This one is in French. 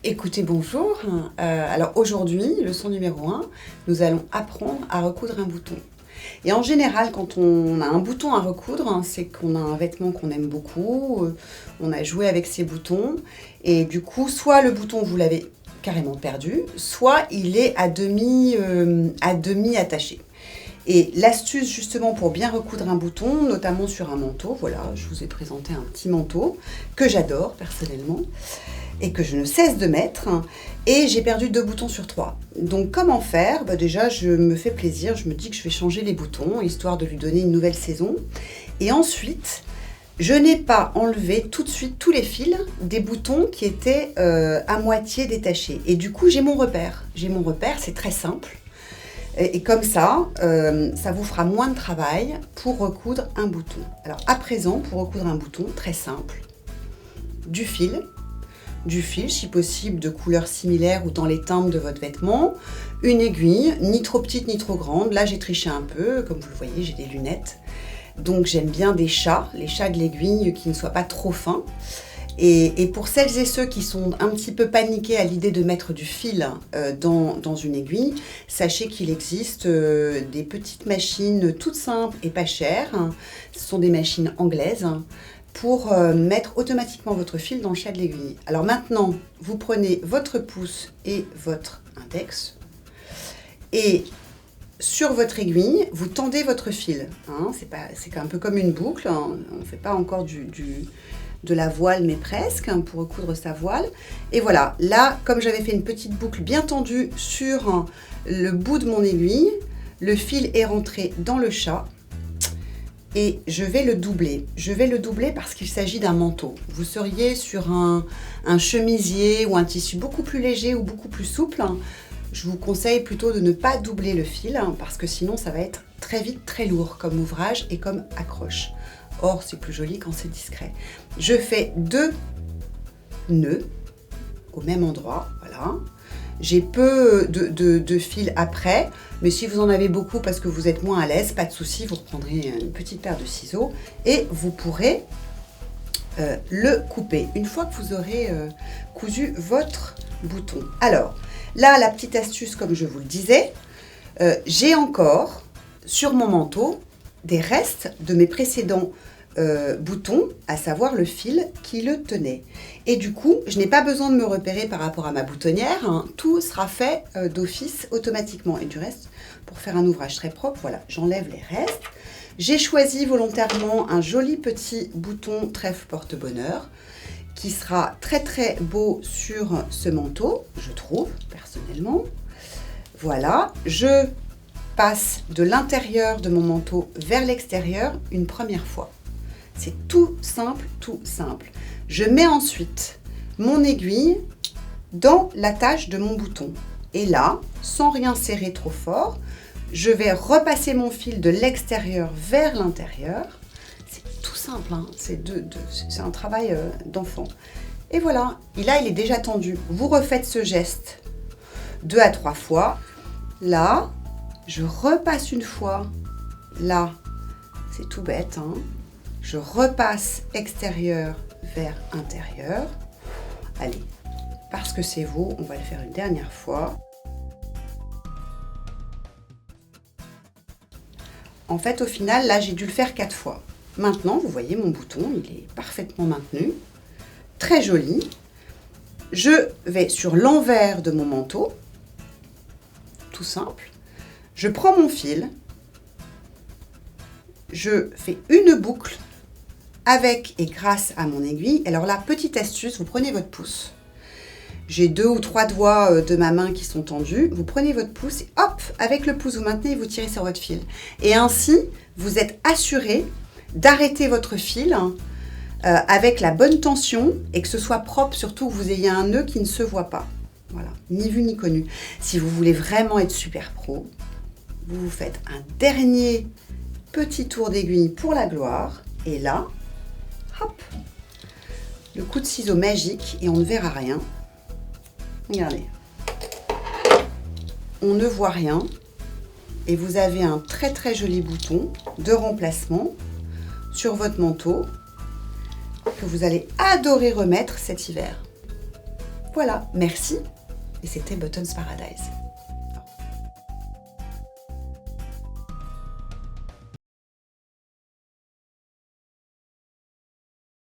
Écoutez, bonjour. Alors aujourd'hui, leçon numéro 1, nous allons apprendre à recoudre un bouton. Et en général, quand on a un bouton à recoudre, c'est qu'on a un vêtement qu'on aime beaucoup, on a joué avec ces boutons, et du coup, soit le bouton, vous l'avez carrément perdu, soit il est à demi attaché. Et l'astuce justement pour bien recoudre un bouton, notamment sur un manteau, voilà, je vous ai présenté un petit manteau que j'adore personnellement et que je ne cesse de mettre, et j'ai perdu 2 boutons sur 3. Donc comment faire ? Déjà je me fais plaisir, je me dis que je vais changer les boutons, histoire de lui donner une nouvelle saison. Et ensuite, je n'ai pas enlevé tout de suite tous les fils des boutons qui étaient à moitié détachés. Et du coup j'ai mon repère. C'est très simple. Et comme ça, ça vous fera moins de travail pour recoudre un bouton. Alors à présent, pour recoudre un bouton, très simple, du fil, si possible de couleurs similaires ou dans les teintes de votre vêtement, une aiguille, ni trop petite ni trop grande. Là j'ai triché un peu, comme vous le voyez, j'ai des lunettes. Donc j'aime bien les chats de l'aiguille qui ne soient pas trop fins. Et pour celles et ceux qui sont un petit peu paniqués à l'idée de mettre du fil dans une aiguille, sachez qu'il existe des petites machines toutes simples et pas chères. Ce sont des machines anglaises pour mettre automatiquement votre fil dans le chat de l'aiguille. Alors maintenant, vous prenez votre pouce et votre index et sur votre aiguille, vous tendez votre fil. C'est un peu comme une boucle, on ne fait pas encore de la voile, mais presque, pour recoudre sa voile. Et voilà, là, comme j'avais fait une petite boucle bien tendue sur le bout de mon aiguille, le fil est rentré dans le chat et je vais le doubler. Je vais le doubler parce qu'il s'agit d'un manteau. Vous seriez sur un chemisier ou un tissu beaucoup plus léger ou beaucoup plus souple. Je vous conseille plutôt de ne pas doubler le fil parce que sinon ça va être très vite très lourd comme ouvrage et comme accroche. Or, c'est plus joli quand c'est discret. Je fais 2 nœuds au même endroit, voilà. J'ai peu de fil après, mais si vous en avez beaucoup parce que vous êtes moins à l'aise, pas de souci, vous reprendrez une petite paire de ciseaux et vous pourrez le couper une fois que vous aurez cousu votre bouton. Alors, là, la petite astuce, comme je vous le disais, j'ai encore sur mon manteau des restes de mes précédents boutons, à savoir le fil qui le tenait. Et du coup, je n'ai pas besoin de me repérer par rapport à ma boutonnière, tout sera fait d'office automatiquement. Et du reste, pour faire un ouvrage très propre, voilà, j'enlève les restes. J'ai choisi volontairement un joli petit bouton trèfle porte-bonheur qui sera très très beau sur ce manteau, je trouve, personnellement. Voilà, je passe de l'intérieur de mon manteau vers l'extérieur une première fois. C'est tout simple, tout simple. Je mets ensuite mon aiguille dans l'attache de mon bouton. Et là, sans rien serrer trop fort, je vais repasser mon fil de l'extérieur vers l'intérieur. C'est tout simple, c'est un travail d'enfant. Et voilà, et là il est déjà tendu. Vous refaites ce geste 2 à 3 fois. Là, je repasse une fois, là, c'est tout bête, je repasse extérieur vers intérieur. Allez, parce que c'est vous, on va le faire une dernière fois. En fait, au final, là, j'ai dû le faire 4 fois. Maintenant, vous voyez mon bouton, il est parfaitement maintenu, très joli. Je vais sur l'envers de mon manteau, tout simple. Je prends mon fil, je fais une boucle avec et grâce à mon aiguille. Alors là, petite astuce, vous prenez votre pouce. J'ai 2 ou 3 doigts de ma main qui sont tendus. Vous prenez votre pouce et hop, avec le pouce, vous maintenez et vous tirez sur votre fil. Et ainsi, vous êtes assuré d'arrêter votre fil avec la bonne tension et que ce soit propre, surtout que vous ayez un nœud qui ne se voit pas. Voilà, ni vu ni connu. Si vous voulez vraiment être super pro, vous vous faites un dernier petit tour d'aiguille pour la gloire. Et là, hop, le coup de ciseau magique et on ne verra rien. Regardez. On ne voit rien. Et vous avez un très très joli bouton de remplacement sur votre manteau que vous allez adorer remettre cet hiver. Voilà, merci. Et c'était Buttons Paradise.